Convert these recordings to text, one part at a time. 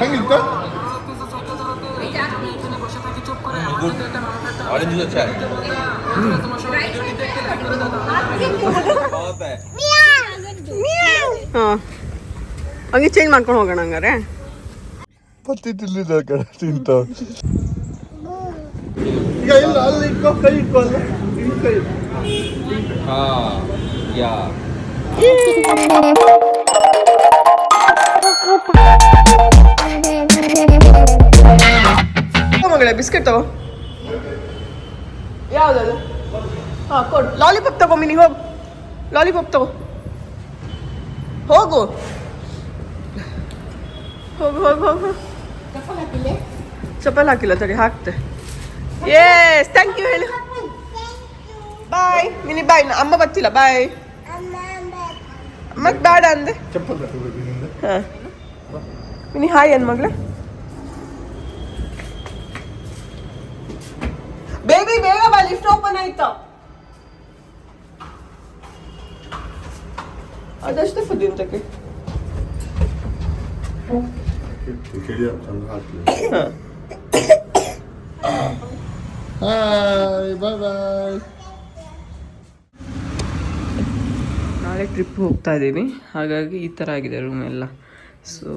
ಹೆಂಗಿತ್ತು? ಹಾಂ ಹಂಗೆ ಚೇಂಜ್ ಮಾಡ್ಕೊಂಡು ಹೋಗೋಣ ಹಂಗಾರೆ. ಪತ್ತಿ ತಿಲ್ಲಿದ ಕಡೆ ತಿಂತಾವ. ಈಗ ಇಲ್ಲ ಅಲ್ಲಿ ಇಟ್ಕೋ, ಕೈ ಇಟ್ಕೋ ಅಲ್ಲ ಈ ಕೈ. ಯಾ ಮಗಳೇ ಬಿಸ್ಕೆಟ್ ತಗೋ. ಯಾವ್ದದು? ಹಾಂ ಕೊಡು. ಲಾಲಿಪಾಪ್ ತಗೋ ಮಿನಿ, ಹೋಗು ಲಾಲಿಪಾಪ್ ತಗೋ, ಹೋಗು ಹೋಗು ಹೋಗು ಹೋಗು. ಚಪ್ಪಲ್ ಹಾಕಿಲ್ಲ ತಡಿ, ಹಾಕ್ತೆ. ಎಸ್ ಥ್ಯಾಂಕ್ ಯು ಹೇಳು. ಬಾಯ್ ಮಿನಿ, ಬಾಯ್. ಅಮ್ಮ ಬರ್ತಿಲ್ಲ, ಬಾಯ್. ಮತ್ತೆ ಬೇಡ ಅಂದೆ. ಚಪ್ಪಲ್ ತಗೋಬೇಕು ನಿಂದ. ಹಾಂ ಮಿನಿ ಹಾಯ್ ಅನ್ ಮಗಳೇ. ಬೇಬಿ ಬೇಗ ಬಾ, ಲಿಫ್ಟ್ ಓಪನ್ ಆಯ್ತಾ? ಅದಷ್ಟೇ ಫುಡ್ ಇಂತಕ್ಕೆ. ಹಾಯ್ ಬಾಯ್ ಬಾಯ್. ನಾಳೆ ಟ್ರಿಪ್ ಹೋಗ್ತಾ ಇದ್ದೀವಿ, ಹಾಗಾಗಿ ಈ ಥರ ಆಗಿದೆ ರೂಮ್ ಎಲ್ಲ. ಸೊ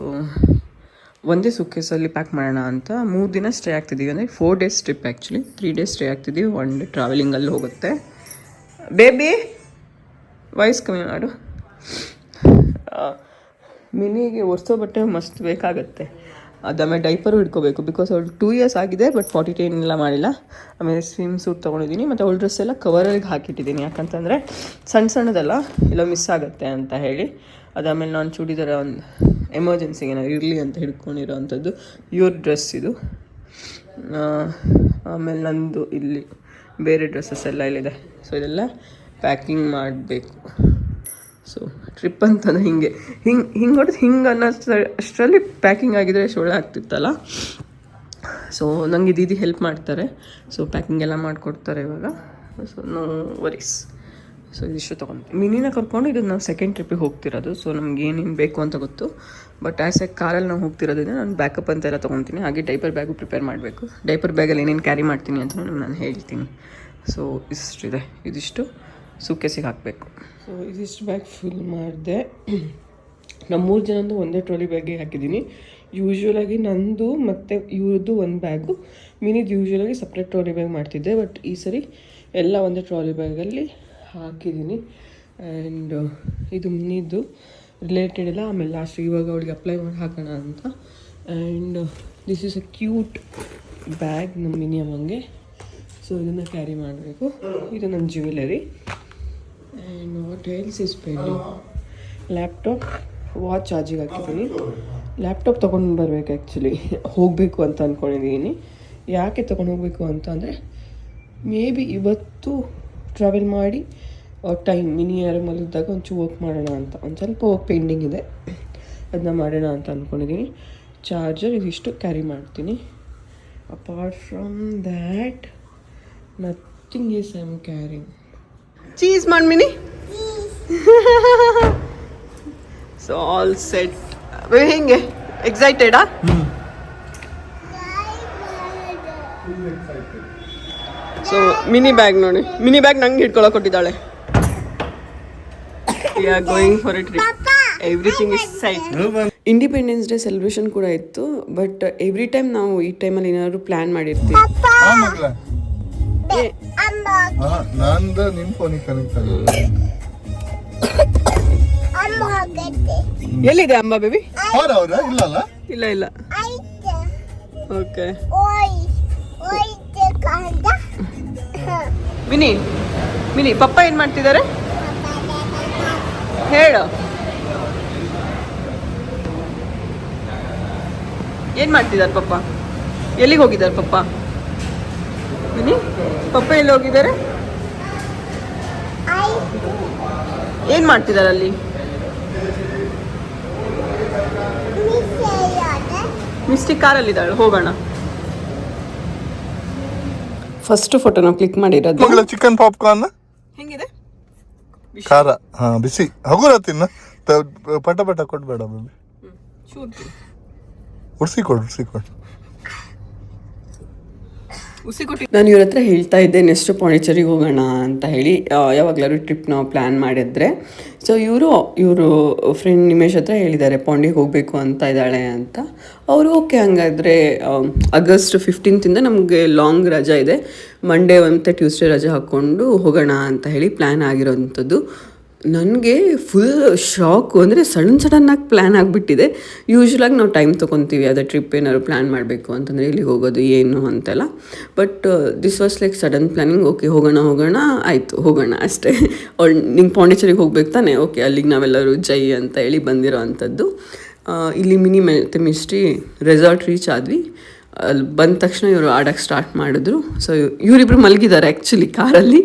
ಒಂದೇ ಸುಕ್ಕೇಸಲ್ಲಿ ಪ್ಯಾಕ್ ಮಾಡೋಣ ಅಂತ 3 ದಿನ ಸ್ಟೇ ಆಗ್ತಿದ್ದೀವಿ. ಅಂದರೆ 4 days trip actually, 3 days stay ಆಗ್ತಿದ್ದೀವಿ. 1 ಡೇ ಟ್ರಾವೆಲಿಂಗಲ್ಲಿ ಹೋಗುತ್ತೆ. ಬೇಬಿ ವಾಯ್ಸ್ ಕಮ್ಮಿ ಮಾಡು. ಮಿನಿಗೆ ಒರೆಸೋ ಬಟ್ಟೆ ಮಸ್ತ್ ಬೇಕಾಗತ್ತೆ. ಅದಾದ್ಮೇಲೆ ಡೈಪರು ಹಿಡ್ಕೋಬೇಕು, ಬಿಕಾಸ್ ಅವಳು 2 ಇಯರ್ಸ್ ಆಗಿದೆ, ಬಟ್ 40 ಎಲ್ಲ ಮಾಡಿಲ್ಲ. ಆಮೇಲೆ ಸ್ವಿಮ್ ಸೂಟ್ ತೊಗೊಂಡಿದ್ದೀನಿ, ಮತ್ತು ಅವಳ ಡ್ರೆಸ್ ಎಲ್ಲ ಕವರಲ್ಲಿ ಹಾಕಿಟ್ಟಿದ್ದೀನಿ. ಯಾಕಂತಂದರೆ ಸಣ್ಣದಲ್ಲ ಇಲ್ಲ ಮಿಸ್ ಆಗುತ್ತೆ ಅಂತ ಹೇಳಿ. ಅದಾದಮೇಲೆ ನಾನು ಚೂಡಿದಾರ ಒಂದು ಎಮರ್ಜೆನ್ಸಿಗೆ ಏನಾದ್ರು ಇರಲಿ ಅಂತ ಹಿಡ್ಕೊಂಡಿರೋ ಅಂಥದ್ದು ಇವ್ರ ಡ್ರೆಸ್ ಇದು. ಆಮೇಲೆ ನಂದು ಇಲ್ಲಿ ಬೇರೆ ಡ್ರೆಸ್ಸಸ್ ಎಲ್ಲ ಇಲ್ಲಿದೆ. ಸೊ ಇದೆಲ್ಲ ಪ್ಯಾಕಿಂಗ್ ಮಾಡಬೇಕು. ಸೊ ಟ್ರಿಪ್ ಅಂತಂದರೆ ಹಿಂಗೆ ಹೊಡೆದು ಹಿಂಗೆ ಅನ್ನೋ ಅಷ್ಟರಲ್ಲಿ ಪ್ಯಾಕಿಂಗ್ ಆಗಿದ್ರೆ ಒಳ್ಳೆ ಆಗ್ತಿತ್ತಲ್ಲ. ಸೊ ನನಗೆ ದೀದಿ ಹೆಲ್ಪ್ ಮಾಡ್ತಾರೆ. ಸೊ ಪ್ಯಾಕಿಂಗ್ ಎಲ್ಲ ಮಾಡಿಕೊಡ್ತಾರೆ ಇವಾಗ. So no worries. ಸೊ ಇದಿಷ್ಟು ತೊಗೊಂಡು ಮಿನಿನ ಕರ್ಕೊಂಡು ಇದು ನಾವು ಸೆಕೆಂಡ್ ಟ್ರಿಪ್ಪಿಗೆ ಹೋಗ್ತಿರೋದು. ಸೊ ನಮ್ಗೆ ಏನೇನು ಬೇಕು ಅಂತ ಗೊತ್ತು, ಬಟ್ ಆ್ಯಸ್ ಎ ಕಾರಲ್ಲಿ ನಾವು ಹೋಗ್ತಿರೋದ್ರಿಂದ ನಾನು ಬ್ಯಾಕಪ್ ಅಂತೆಲ್ಲ ತೊಗೊತೀನಿ. ಹಾಗೆ ಡೈಪರ್ ಬ್ಯಾಗು ಪ್ರಿಪೇರ್ ಮಾಡಬೇಕು. ಡೈಪರ್ ಬ್ಯಾಗಲ್ಲಿ ಏನೇನು ಕ್ಯಾರಿ ಮಾಡ್ತೀನಿ ಅಂತ ನಾನು ಹೇಳ್ತೀನಿ. ಸೊ ಇಷ್ಟಿದೆ, ಇದಿಷ್ಟು ಸೂಟ್ಕೇಸಿಗೆ ಹಾಕಬೇಕು. ಸೊ ಇದಿಷ್ಟು ಬ್ಯಾಗ್ ಫುಲ್ ಮಾಡಿದೆ. ನಮ್ಮ 3 ಜನದ್ದು ಒಂದೇ ಟ್ರಾಲಿ ಬ್ಯಾಗ್ಗೆ ಹಾಕಿದ್ದೀನಿ. ಯೂಶ್ವಲಾಗಿ ನಂದು ಮತ್ತು ಇವ್ರದ್ದು ಒಂದು ಬ್ಯಾಗು, ಮಿನಿದು ಯೂಶ್ವಲಾಗಿ ಸಪ್ರೇಟ್ ಟ್ರಾಲಿ ಬ್ಯಾಗ್ ಮಾಡ್ತಿದ್ದೆ. ಬಟ್ ಈ ಸರಿ ಎಲ್ಲ ಒಂದೇ ಟ್ರಾಲಿ ಬ್ಯಾಗಲ್ಲಿ ಹಾಕಿದ್ದೀನಿ. ಆ್ಯಂಡ್ ಇದು ಮಿನಿದು ರಿಲೇಟೆಡ್ ಎಲ್ಲ ಆಮೇಲೆ ಲಾಸ್ಟ್ ಇವಾಗ ಅವಳಿಗೆ ಅಪ್ಲೈ ಮಾಡಿ ಹಾಕೋಣ ಅಂತ. And this is a cute bag ನಮ್ಮ ಮಿನಿ ಅಮ್ಮಂಗೆ. ಸೊ ಇದನ್ನು ಕ್ಯಾರಿ ಮಾಡಬೇಕು. ಇದು ನನ್ನ jewellery. And what else is pending? Laptop, watch ಚಾರ್ಜಿಗೆ ಹಾಕಿದ್ದೀನಿ. ಲ್ಯಾಪ್ಟಾಪ್ ತೊಗೊಂಡು ಬರಬೇಕು ಆ್ಯಕ್ಚುಲಿ, ಹೋಗಬೇಕು ಅಂತ ಅಂದ್ಕೊಂಡಿದ್ದೀನಿ. ಯಾಕೆ ತೊಗೊಂಡು ಹೋಗಬೇಕು ಅಂತ ಅಂದರೆ ಮೇ ಬಿ ಇವತ್ತು ಟ್ರಾವೆಲ್ ಮಾಡಿ ಟೈಮ್ ಮಿನಿ ಯಾರು ಮಲಗಿದಾಗ ಒಂಚೂರು ವರ್ಕ್ ಮಾಡೋಣ ಅಂತ, ಒಂದು ಸ್ವಲ್ಪ ವರ್ಕ್ ಪೆಂಡಿಂಗ್ ಇದೆ, ಅದನ್ನ ಮಾಡೋಣ ಅಂತ ಅಂದ್ಕೊಂಡಿದ್ದೀನಿ. ಚಾರ್ಜರ್ ಇದಿಷ್ಟು ಕ್ಯಾರಿ ಮಾಡ್ತೀನಿ. Apart from that nothing is I am carrying. Cheese ಮಾಡಿ ಮಿನಿ. So all set. ಹೆಂಗೆ ಎಕ್ಸೈಟೆಡಾ? ಸೊ ಮಿನಿ ಬ್ಯಾಗ್ ನೋಡಿ, ಮಿನಿ ಬ್ಯಾಗ್ ನಂಗೆ ಹಿಡ್ಕೊಳಕ್ಕೆ ಕೊಟ್ಟಿದ್ದಾಳೆ. We are going for a trip. Everything is set. Independence day celebration ಕೂಡ ಇತ್ತು. ಬಟ್ ಎವ್ರಿ ಟೈಮ್ ನಾವು ಈ ಟೈಮಲ್ಲಿ ಏನಾದ್ರು ಪ್ಲ್ಯಾನ್ ಮಾಡಿರ್ತೀವಿ. ನಂದು ನಿಮ್ಮ ಫೋನಿಗೆ ಕನೆಕ್ಟ್ ಆಗಿದೆ. ಎಲ್ಲಿದೆ ಅಮ್ಮ ಬೇಬಿ? ಇಲ್ಲಲ್ಲ, ಇಲ್ಲ. ಓಕೆ ಮಿನಿ ಪಪ್ಪ ಏನು ಮಾಡ್ತಿದ್ದಾರೆ ಹೇಳು? ಏನು ಮಾಡ್ತಿದ್ದಾರೆ ಪಪ್ಪ? ಎಲ್ಲಿಗೆ ಹೋಗಿದ್ದಾರೆ ಪಪ್ಪ? ಮಿನಿ ಪಪ್ಪ ಎಲ್ಲಿ ಹೋಗಿದ್ದಾರೆ? ಏನು ಮಾಡ್ತಿದ್ದಾರೆ ಅಲ್ಲಿ? ಮಿಸ್ಟಿಕ್ ಕಾರಲ್ಲಿದ್ದಾಳೆ, ಹೋಗೋಣ. ಫಸ್ಟ್ ಫೋಟೋನ ಕ್ಲಿಕ್ ಮಾಡಿರೋದು. ಚಿಕನ್ ಪಾಪ್ಕಾರ್ನ್ ಹೆಂಗಿದೆ? ಖಾರ, ಬಿಸಿ ಹಗುರ ತಿನ್ನ, ಪಟ ಕೊಡ್ಬೇಡ ಬೇಬಿ. ಉರ್ಸಿಕೊಡು ನಾನು ಇವ್ರ ಹತ್ರ ಹೇಳ್ತಾ ಇದ್ದೆ ನೆಕ್ಸ್ಟ್ ಪಾಂಡಿಚೇರಿಗೆ ಹೋಗೋಣ ಅಂತ ಹೇಳಿ, ಯಾವಾಗಲಾದ್ರು ಟ್ರಿಪ್ ನಾವು ಪ್ಲ್ಯಾನ್ ಮಾಡಿದ್ರೆ. ಸೊ ಇವರು ಫ್ರೆಂಡ್ ನಿಮೇಶ್ ಹತ್ರ ಹೇಳಿದ್ದಾರೆ ಪಾಂಡಿಗೆ ಹೋಗಬೇಕು ಅಂತ ಇದ್ದಾಳೆ ಅಂತ. ಅವರು ಓಕೆ, ಹಂಗಾದರೆ ಆಗಸ್ಟ್ 15 ನಮಗೆ ಲಾಂಗ್ ರಜಾ ಇದೆ, ಮಂಡೇ ಮತ್ತು ಟ್ಯೂಸ್ಡೇ ರಜೆ ಹಾಕ್ಕೊಂಡು ಹೋಗೋಣ ಅಂತ ಹೇಳಿ ಪ್ಲ್ಯಾನ್ ಆಗಿರೋವಂಥದ್ದು. ನನಗೆ ಫುಲ್ ಶಾಕು, ಅಂದರೆ ಸಡನ್ನಾಗಿ ಪ್ಲ್ಯಾನ್ ಆಗಿಬಿಟ್ಟಿದೆ. ಯೂಶ್ವಲಾಗಿ ನಾವು ಟೈಮ್ ತೊಗೊತೀವಿ ಅದೇ ಟ್ರಿಪ್ ಏನಾದ್ರು ಪ್ಲ್ಯಾನ್ ಮಾಡಬೇಕು ಅಂತಂದರೆ ಇಲ್ಲಿಗೆ ಹೋಗೋದು ಏನು ಅಂತೆಲ್ಲ. But this was like sudden planning. Okay ಹೋಗೋಣ ಆಯಿತು, ಹೋಗೋಣ ಅಷ್ಟೇ. ನಿಂಗೆ ಪಾಂಡಿಚೇರಿಗೆ ಹೋಗ್ಬೇಕು ತಾನೆ, ಓಕೆ ಅಲ್ಲಿಗೆ ನಾವೆಲ್ಲರೂ ಜೈ ಅಂತ ಹೇಳಿ ಬಂದಿರೋ ಅಂಥದ್ದು. ಇಲ್ಲಿ ಮಿನಿ ಮತ್ತು ಮಿಸ್ಟಿ ರೆಸಾರ್ಟ್ ರೀಚ್ ಆದ್ವಿ. ಅಲ್ಲಿ ಬಂದ ತಕ್ಷಣ ಇವರು ಆಡೋಕ್ಕೆ ಸ್ಟಾರ್ಟ್ ಮಾಡಿದ್ರು. ಸೊ ಇವರಿಬ್ಬರು ಮಲಗಿದ್ದಾರೆ ಆ್ಯಕ್ಚುಲಿ ಕಾರಲ್ಲಿ.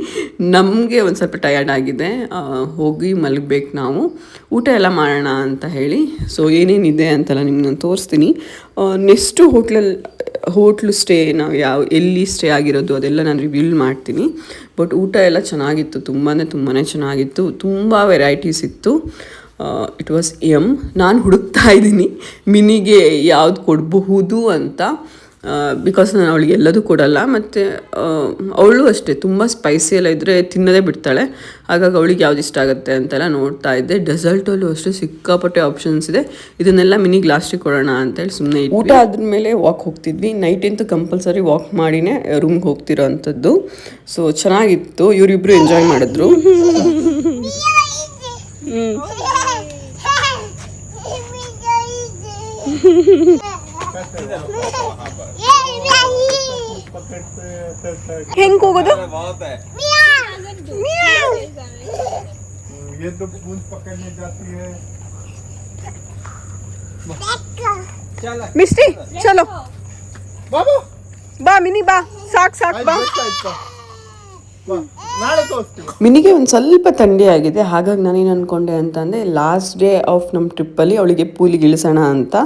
ನಮಗೆ ಒಂದು ಸ್ವಲ್ಪ ಟಯರ್ಡ್ ಆಗಿದೆ, ಹೋಗಿ ಮಲಗಬೇಕು ನಾವು, ಊಟ ಎಲ್ಲ ಮಾಡೋಣ ಅಂತ ಹೇಳಿ. ಸೊ ಏನೇನಿದೆ ಅಂತೆಲ್ಲ ನಿಮ್ಗೆ ನಾನು ತೋರಿಸ್ತೀನಿ. ನೆಕ್ಸ್ಟು ಹೋಟ್ಲು ಸ್ಟೇ ನಾವು ಎಲ್ಲಿ ಸ್ಟೇ ಆಗಿರೋದು ಅದೆಲ್ಲ ನಾನು ರಿವೀಲ್ ಮಾಡ್ತೀನಿ. ಬಟ್ ಊಟ ಎಲ್ಲ ಚೆನ್ನಾಗಿತ್ತು, ತುಂಬಾ ಚೆನ್ನಾಗಿತ್ತು, ತುಂಬ ವೆರೈಟೀಸ್ ಇತ್ತು. ಇಟ್ ವಾಸ್ ನಾನು ಹುಡುಕ್ತಾ ಇದ್ದೀನಿ ಮಿನಿಗೆ ಯಾವ್ದು ಕೊಡಬಹುದು ಅಂತ. ಬಿಕಾಸ್ ನಾನು ಅವಳಿಗೆ ಎಲ್ಲದೂ ಕೊಡಲ್ಲ, ಮತ್ತು ಅವಳು ಅಷ್ಟೇ ತುಂಬ ಸ್ಪೈಸಿ ಎಲ್ಲ ಇದ್ದರೆ ತಿನ್ನೋದೇ ಬಿಡ್ತಾಳೆ. ಹಾಗಾಗಿ ಅವಳಿಗೆ ಯಾವ್ದು ಇಷ್ಟ ಆಗುತ್ತೆ ಅಂತೆಲ್ಲ ನೋಡ್ತಾ ಇದ್ದೆ. ಡೆಸರ್ಟಲ್ಲೂ ಅಷ್ಟೇ ಸಿಕ್ಕಾಪಟ್ಟೆ ಆಪ್ಷನ್ಸ್ ಇದೆ. ಇದನ್ನೆಲ್ಲ ಮಿನಿಗೆ ಲಾಸ್ಟಿಗೆ ಕೊಡೋಣ ಅಂತೇಳಿ ಸುಮ್ಮನೆ ಊಟ ಆದ್ಮೇಲೆ ವಾಕ್ ಹೋಗ್ತಿದ್ವಿ. ನೈಟಂತೂ ಕಂಪಲ್ಸರಿ ವಾಕ್ ಮಾಡಿನೇ ರೂಮ್ಗೆ ಹೋಗ್ತಿರೋ ಅಂಥದ್ದು. ಸೊ ಚೆನ್ನಾಗಿತ್ತು, ಇವರಿಬ್ಬರು ಎಂಜಾಯ್ ಮಾಡಿದ್ರು. ಹೆಂಗ್ ಹೋಗೋದು? ಮಿಸ್ಟಿ ಚಲೋ ಬಾ ಮಿನಿ ಬಾ, ಸಾಕು ಬಾ. ಮಿನಿಗೆ ಒಂದು ಸ್ವಲ್ಪ ಥಂಡಿ ಆಗಿದೆ. ಹಾಗಾಗಿ ನಾನೇನು ಅಂದ್ಕೊಂಡೆ ಅಂತಂದರೆ ಲಾಸ್ಟ್ ಡೇ ಆಫ್ ನಮ್ಮ ಟ್ರಿಪ್ಪಲ್ಲಿ ಅವಳಿಗೆ ಪೂಲಿಗೆ ಇಳಿಸೋಣ ಅಂತ.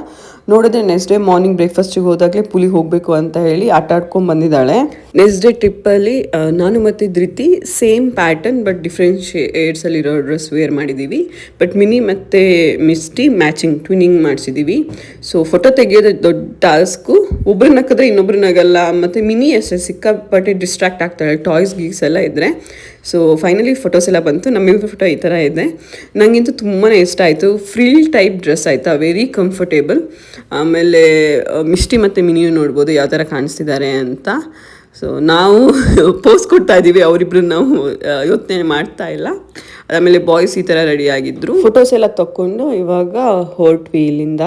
ನೋಡಿದ್ರೆ ನೆಕ್ಸ್ಟ್ ಡೇ ಮಾರ್ನಿಂಗ್ ಬ್ರೇಕ್ಫಾಸ್ಟಿಗೆ ಹೋದಾಗಲೇ ಪೂಲಿಗೆ ಹೋಗಬೇಕು ಅಂತ ಹೇಳಿ ಆಟ ಆಡ್ಕೊಂಡು ಬಂದಿದ್ದಾಳೆ. ನೆಕ್ಸ್ಟ್ ಡೇ ಟ್ರಿಪ್ಪಲ್ಲಿ ನಾನು ಮತ್ತು Dhriti same pattern but different ಶೇಡ್ಸಲ್ಲಿರೋ ಡ್ರೆಸ್ ವೇರ್ ಮಾಡಿದ್ದೀವಿ. ಬಟ್ ಮಿನಿ ಮತ್ತು ಮಿಸ್ಟಿ ಮ್ಯಾಚಿಂಗ್ ಟ್ವಿನ್ನಿಂಗ್ ಮಾಡಿಸಿದ್ದೀವಿ. ಸೊ ಫೋಟೋ ತೆಗೆಯೋದು ದೊಡ್ಡ ಟಾಸ್ಕು. ಒಬ್ರು ನಕ್ಕಿದ್ರೆ ಇನ್ನೊಬ್ರು ನಗಲ್ಲ, ಮತ್ತು ಮಿನಿ ಅಷ್ಟೇ ಸಿಕ್ಕಾಪಟ್ಟೆ ಡಿಸ್ಟ್ರಾಕ್ಟ್ ಆಗ್ತಾಳೆ ಟಾಯ್ಸ್ ಗೀಸ್ ಎಲ್ಲ ಇದ್ದರೆ. ಸೊ ಫೈನಲಿ ಫೋಟೋಸ್ ಎಲ್ಲ ಬಂತು. ನಮ್ಮಿಬ್ಬರು ಫೋಟೋ ಈ ಥರ ಇದೆ. ನನಗಂತೂ ತುಂಬಾ ಇಷ್ಟ ಆಯಿತು. ಫ್ರಿಲ್ ಟೈಪ್ ಡ್ರೆಸ್ ಆಯಿತಾ, ವೆರಿ ಕಂಫರ್ಟೇಬಲ್. ಆಮೇಲೆ ಮಿಸ್ಟಿ ಮತ್ತು ಮಿನಿಯು ನೋಡ್ಬೋದು ಯಾವ ಥರ ಕಾಣಿಸ್ತಿದ್ದಾರೆ ಅಂತ. ಸೊ ನಾವು ಪೋಸ್ ಕೊಡ್ತಾ ಇದ್ದೀವಿ, ಅವರಿಬ್ರು ನಾವು ಯೋಚನೆ ಮಾಡ್ತಾ ಇಲ್ಲ. ಆಮೇಲೆ ಬಾಯ್ಸ್ ಈ ಥರ ರೆಡಿ ಆಗಿದ್ರು. ಫೋಟೋಸ್ ಎಲ್ಲ ತಕ್ಕೊಂಡು ಇವಾಗ ಹೊರಟ್ವಿ ಇಲ್ಲಿಂದ.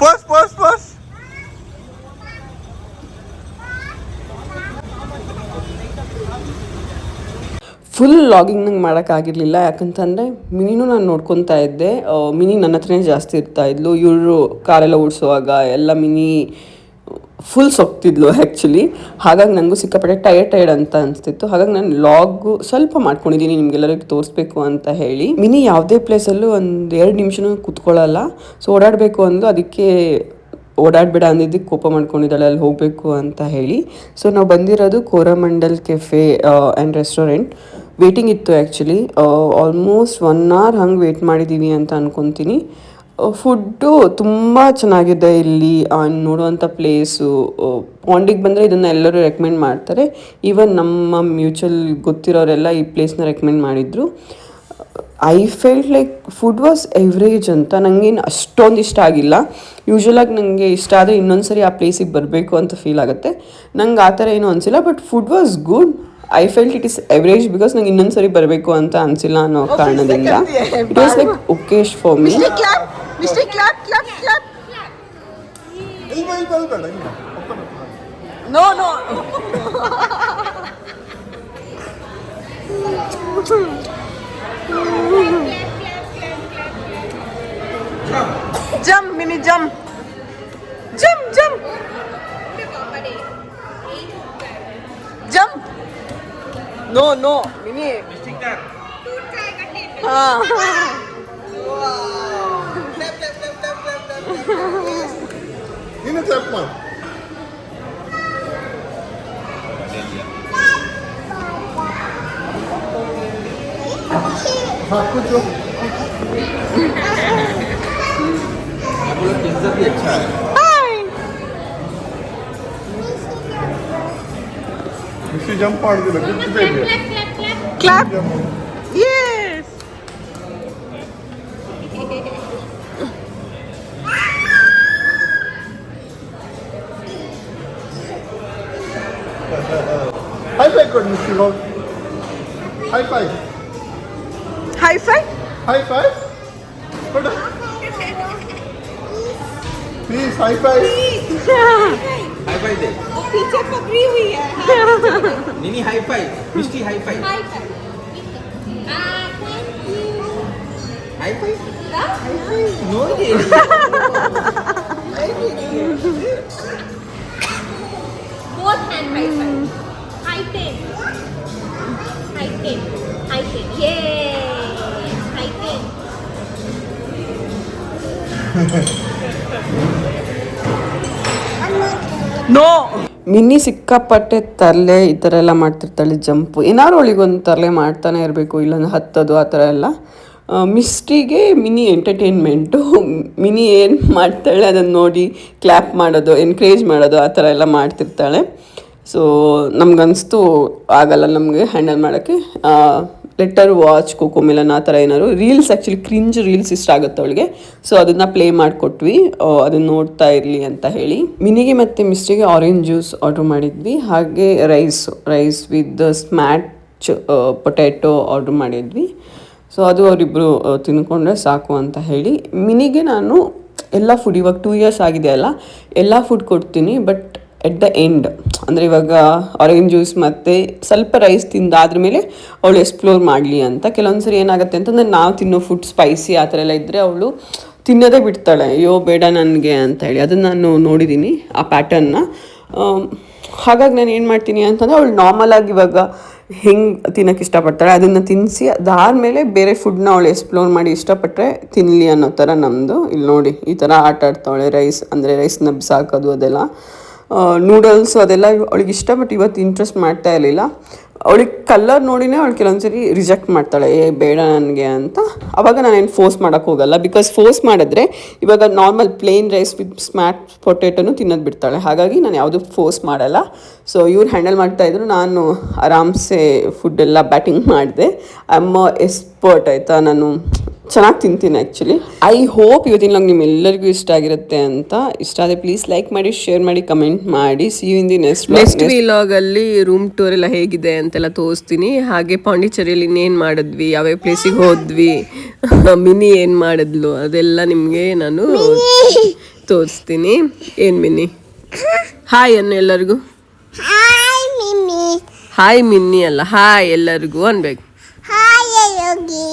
ಪೋಸ್ ಫುಲ್ ಲಾಗಿಂಗ್ ನಂಗೆ ಮಾಡೋಕ್ಕಾಗಿರಲಿಲ್ಲ. ಯಾಕಂತಂದರೆ ಮಿನಿನೂ ನಾನು ನೋಡ್ಕೊತಾ ಇದ್ದೆ. ಮಿನಿ ನನ್ನ ಹತ್ರನೇ ಜಾಸ್ತಿ ಇರ್ತಾಯಿದ್ಲು. ಇವರು ಕಾರೆಲ್ಲ ಓಡಿಸುವಾಗ ಎಲ್ಲ ಮಿನಿ ಫುಲ್ ಸೊಕ್ತಿದ್ಲು ಆ್ಯಕ್ಚುಲಿ. ಹಾಗಾಗಿ ನನಗೂ ಸಿಕ್ಕಾಪಟ್ಟೆ ಟಯರ್ಡ್ ಅಂತ ಅನಿಸ್ತಿತ್ತು. ಹಾಗಾಗಿ ನಾನು ಲಾಗು ಸ್ವಲ್ಪ ಮಾಡ್ಕೊಂಡಿದ್ದೀನಿ ನಿಮಗೆಲ್ಲರಿಗೂ ತೋರಿಸ್ಬೇಕು ಅಂತ ಹೇಳಿ. ಮಿನಿ ಯಾವುದೇ ಪ್ಲೇಸಲ್ಲೂ 1-2 ನಿಮಿಷನೂ ಕೂತ್ಕೊಳ್ಳಲ್ಲ. ಸೊ ಓಡಾಡಬೇಕು ಅಂದು ಅದಕ್ಕೆ ಓಡಾಡಬೇಡ ಅಂದಿದ್ದಕ್ಕೆ ಕೋಪ ಮಾಡ್ಕೊಂಡಿದ್ದಾಳೆ ಅಲ್ಲಿ ಹೋಗಬೇಕು ಅಂತ ಹೇಳಿ. ಸೊ ನಾವು ಬಂದಿರೋದು Coromandel cafe and restaurant. Waiting ಇತ್ತು ಆ್ಯಕ್ಚುಲಿ. ಆಲ್ಮೋಸ್ಟ್ 1 hour ಹಂಗೆ ವೇಟ್ ಮಾಡಿದ್ದೀವಿ ಅಂತ ಅಂದ್ಕೊತೀನಿ. ಫುಡ್ಡು ತುಂಬ ಚೆನ್ನಾಗಿದೆ ಇಲ್ಲಿ. ನೋಡುವಂಥ ಪ್ಲೇಸು, ಪಾಂಡಿಗೆ ಬಂದರೆ ಇದನ್ನು ಎಲ್ಲರೂ ರೆಕಮೆಂಡ್ ಮಾಡ್ತಾರೆ. ಈವನ್ ನಮ್ಮ ಮ್ಯೂಚುವಲ್ ಗೊತ್ತಿರೋರೆಲ್ಲ ಈ ಪ್ಲೇಸ್ನ ರೆಕಮೆಂಡ್ ಮಾಡಿದರು. I felt like food was average ಅಂತ. ನನಗೇನು ಅಷ್ಟೊಂದು ಇಷ್ಟ ಆಗಿಲ್ಲ. ಯೂಶ್ವಲಾಗಿ ನನಗೆ ಇಷ್ಟ ಆದರೆ ಇನ್ನೊಂದು ಸರಿ ಆ ಪ್ಲೇಸಿಗೆ ಬರಬೇಕು ಅಂತ ಫೀಲ್ ಆಗುತ್ತೆ. ನಂಗೆ ಆ ಥರ ಏನೂ ಅನಿಸಿಲ್ಲ. But food was good. I felt it is average because ನಂಗೆ ಇನ್ನೊಂದು ಸರಿ ಬರಬೇಕು ಅಂತ ಅನಿಸಿಲ್ಲ ಅನ್ನೋ ಕಾರಣದಿಂದ. It was like okayish for me. No. Jump, Mini, jump. Jump. Jump. No, Mini. ನೀನು ಚೆಕ್ ಮಾಡು. हाँ कुछ पिज्जा भी अच्छा है. इसी जंप ಮಾಡಿದಿಲ್ಲ ಗುರ್ತಿದೆ Clap. Yes. ಹೈ ಫೈ ಕೊಡಿ mister Roll high five High five. High five ಕೊಡು please high five high five दे. वो पीछे पकड़ी हुई है Mini high five. Misty high five. Hi thank you high five. No ये. Both hand high five high ten high ten high ten ये high ten no Mini ಸಿಕ್ಕಾಪಟ್ಟೆ ತರಲೆ ಈ ಥರ ಎಲ್ಲ ಮಾಡ್ತಿರ್ತಾಳೆ ಜಂಪು ಏನಾದ್ರು ಅವಳಿಗೊಂದು ತರಲೆ ಮಾಡ್ತಾನೆ ಇರಬೇಕು ಇಲ್ಲಾಂದ್ರೆ ಹತ್ತೋದು ಆ ಥರ ಎಲ್ಲ ಮಿಸ್ಟಿಗೆ ಮಿನಿ ಎಂಟರ್ಟೈನ್ಮೆಂಟು ಮಿನಿ ಏನು ಮಾಡ್ತಾಳೆ ಅದನ್ನು ನೋಡಿ ಕ್ಲ್ಯಾಪ್ ಮಾಡೋದು ಎನ್ಕರೇಜ್ ಮಾಡೋದು ಆ ಥರ ಎಲ್ಲ ಮಾಡ್ತಿರ್ತಾಳೆ ಸೊ ನಮ್ಗನ್ನಿಸ್ತು ಆಗಲ್ಲ ನಮಗೆ ಹ್ಯಾಂಡಲ್ ಮಾಡೋಕ್ಕೆ ಲೆಟರ್ ವಾಚ್ ಕೋಕೋಮೆಲನ್ ಆ ಥರ ಏನಾದ್ರು ರೀಲ್ಸ್ ಆ್ಯಕ್ಚುಲಿ ಕ್ರಿಂಜ್ ರೀಲ್ಸ್ ಇಷ್ಟ ಆಗುತ್ತೆ ಅವಳಿಗೆ ಸೊ ಅದನ್ನು ಪ್ಲೇ ಮಾಡಿಕೊಟ್ವಿ ಅದನ್ನು ನೋಡ್ತಾ ಇರಲಿ ಅಂತ ಹೇಳಿ ಮಿನಿಗೆ ಮತ್ತು ಮಿಸ್ಟಿಗೆ ಆರೆಂಜ್ ಜ್ಯೂಸ್ ಆರ್ಡ್ರ್ ಮಾಡಿದ್ವಿ ಹಾಗೆ ರೈಸ್ ವಿತ್ ಸ್ಮ್ಯಾಚ್ ಪೊಟ್ಯಾಟೊ ಆರ್ಡ್ರ್ ಮಾಡಿದ್ವಿ ಸೊ ಅದು ಅವರಿಬ್ಬರು ತಿನ್ಕೊಂಡ್ರೆ ಸಾಕು ಅಂತ ಹೇಳಿ ಮಿನಿಗೆ ನಾನು ಎಲ್ಲ ಫುಡ್ ಇವಾಗ 2 years ಆಗಿದೆ ಅಲ್ಲ ಎಲ್ಲ ಫುಡ್ ಕೊಡ್ತೀನಿ ಬಟ್ ಎಟ್ ದ ಎಂಡ್ ಅಂದರೆ ಇವಾಗ ಆರೆಂಜ್ ಜ್ಯೂಸ್ ಮತ್ತು ಸ್ವಲ್ಪ ರೈಸ್ ತಿಂದಾದ್ರ ಮೇಲೆ ಅವಳು ಎಕ್ಸ್ಪ್ಲೋರ್ ಮಾಡಲಿ ಅಂತ ಕೆಲವೊಂದು ಸರಿ ಏನಾಗುತ್ತೆ ಅಂತಂದರೆ ನಾವು ತಿನ್ನೋ ಫುಡ್ ಸ್ಪೈಸಿ ಆ ಥರ ಎಲ್ಲ ಇದ್ದರೆ ಅವಳು ತಿನ್ನೋದೇ ಬಿಡ್ತಾಳೆ ಅಯ್ಯೋ ಬೇಡ ನನಗೆ ಅಂತ ಹೇಳಿ ಅದನ್ನು ನಾನು ನೋಡಿದ್ದೀನಿ ಆ ಪ್ಯಾಟರ್ನ್ನ ಹಾಗಾಗಿ ನಾನು ಏನು ಮಾಡ್ತೀನಿ ಅಂತಂದರೆ ಅವಳು ನಾರ್ಮಲಾಗಿ ಇವಾಗ ಹೆಂಗೆ ತಿನ್ನೋಕ್ಕೆ ಇಷ್ಟಪಡ್ತಾಳೆ ಅದನ್ನು ತಿನ್ನಿಸಿ ಅದಾದಮೇಲೆ ಬೇರೆ ಫುಡ್ನ ಅವಳು ಎಕ್ಸ್ಪ್ಲೋರ್ ಮಾಡಿ ಇಷ್ಟಪಟ್ಟರೆ ತಿನ್ನಲಿ ಅನ್ನೋ ಥರ ನಮ್ಮದು ಇಲ್ಲಿ ನೋಡಿ ಈ ಥರ ಆಟ ಆಡ್ತಾವಳೆ ರೈಸ್ನ ಬಿಸಾಕೋದು ಅದೆಲ್ಲ ನೂಡಲ್ಸು ಅದೆಲ್ಲ ಅವಳಿಗೆ ಇಷ್ಟ ಬಟ್ ಇವತ್ತು ಇಂಟ್ರೆಸ್ಟ್ ಮಾಡ್ತಾ ಇರಲಿಲ್ಲ ಅವಳಿಗೆ ಕಲರ್ ನೋಡಿನೇ ಅವಳು ಕೆಲವೊಂದ್ಸರಿ ರಿಜೆಕ್ಟ್ ಮಾಡ್ತಾಳೆ ಬೇಡ ನನಗೆ ಅಂತ ಆವಾಗ ನಾನೇನು ಫೋರ್ಸ್ ಮಾಡೋಕ್ಕೆ ಹೋಗಲ್ಲ ಬಿಕಾಸ್ ಫೋರ್ಸ್ ಮಾಡಿದ್ರೆ ಇವಾಗ ನಾರ್ಮಲ್ ಪ್ಲೇನ್ ರೈಸ್ ವಿತ್ ಸ್ಮ್ಯಾಟ್ ಪೊಟೇಟೊನು ತಿನ್ನೋದು ಬಿಡ್ತಾಳೆ ಹಾಗಾಗಿ ನಾನು ಯಾವುದೂ ಫೋರ್ಸ್ ಮಾಡಲ್ಲ ಸೊ ಇವ್ರು ಹ್ಯಾಂಡಲ್ ಮಾಡ್ತಾಯಿದ್ರು ನಾನು ಆರಾಮ್ಸೆ ಫುಡ್ಡೆಲ್ಲ ಬ್ಯಾಟಿಂಗ್ ಮಾಡಿದೆ ಐ ಆಮ್ ಎಕ್ಸ್ಪರ್ಟ್ ಆಯಿತಾ ನಾನು ಚೆನ್ನಾಗಿ ತಿಂತೀನಿ ಆ್ಯಕ್ಚುಲಿ ಐ ಹೋಪ್ ಇವತ್ತಿನ ಲಾಗ್ ನಿಮ್ಮೆಲ್ಲರಿಗೂ ಇಷ್ಟ ಆಗಿರುತ್ತೆ ಅಂತ ಇಷ್ಟ ಆದರೆ ಪ್ಲೀಸ್ ಲೈಕ್ ಮಾಡಿ ಶೇರ್ ಮಾಡಿ ಕಮೆಂಟ್ ಮಾಡಿ see you in the next ವಿಲಾಗಲ್ಲಿ ರೂಮ್ ಟೂರ್ ಎಲ್ಲ ಹೇಗಿದೆ ಅಂತೆಲ್ಲ ತೋರಿಸ್ತೀನಿ ಹಾಗೆ ಪಾಂಡಿಚೇರಿಯಲ್ಲಿ ಇನ್ನೇನು ಮಾಡಿದ್ವಿ ಯಾವ್ಯಾವ ಪ್ಲೇಸಿಗೆ ಹೋದ್ವಿ ಮಿನಿ ಏನು ಮಾಡಿದ್ಲು ಅದೆಲ್ಲ ನಿಮಗೆ ನಾನು ತೋರಿಸ್ತೀನಿ ಏನು ಮಿನಿ ಹಾಯ್ ಅನ್ನು ಎಲ್ಲರಿಗೂ ಹಾಯ್ ಮಿನ್ನಿ ಅಲ್ಲ ಹಾಯ್ ಎಲ್ಲರಿಗೂ ಅನ್ಬೇಕು Hi, Yogi.